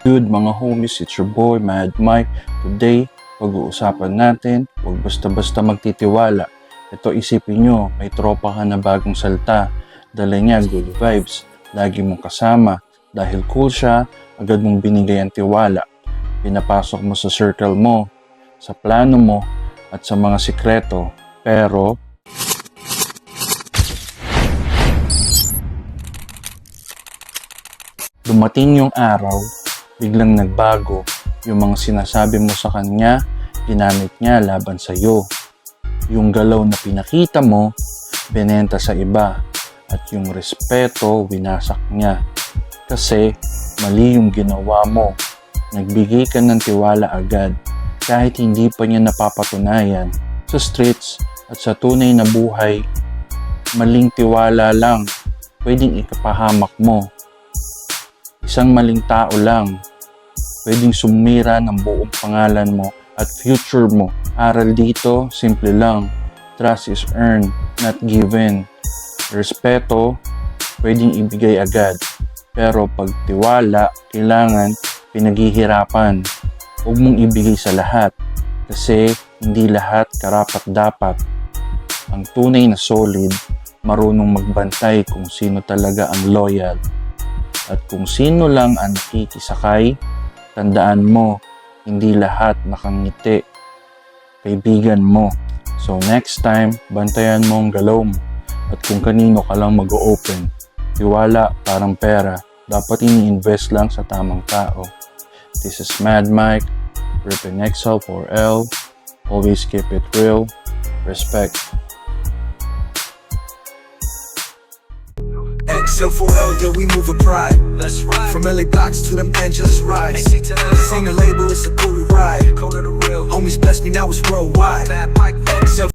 Good mga homies, it's your boy Mad Mike. Today, pag-uusapan natin, huwag basta-basta magtitiwala. Ito isipin nyo, may tropa ka na bagong salta. Dala niya good vibes, lagi mong kasama. Dahil cool siya, agad mong binigay ang tiwala. Pinapasok mo sa circle mo, sa plano mo, at sa mga sikreto. Pero, dumating yung araw, biglang nagbago. Yung mga sinasabi mo sa kanya, ginamit niya laban sa iyo. Yung galaw na pinakita mo, binenta sa iba. At yung respeto, winasak niya. Kasi mali yung ginawa mo. Nagbigay ka ng tiwala agad kahit hindi pa niya napapatunayan. Sa streets at sa tunay na buhay, maling tiwala lang pwedeng ikapahamak mo. Isang maling tao lang pwedeng sumira ng buong pangalan mo at future mo. Aral dito, simple lang. Trust is earned, not given. Respeto, pwedeng ibigay agad. Pero pag tiwala, kailangan pinaghihirapan. Huwag mong ibigay sa lahat. Kasi hindi lahat karapat-dapat. Ang tunay na solid, marunong magbantay kung sino talaga ang loyal. At kung sino lang ang nakikisakay, tandaan mo, hindi lahat nakangiti. Kaibigan mo. So next time, bantayan mo ang galaw mo. At kung kanino ka lang mag-open. Tiwala parang pera. Dapat ini-invest lang sa tamang tao. This is Mad Mike. Ripping XL for L. Always keep it real. Respect. XL4L, yeah, we move with pride. Let's ride. From LA blocks to them Angeles rides. Sing a label, it's a cool ride. Homies bless me, now it's worldwide. XL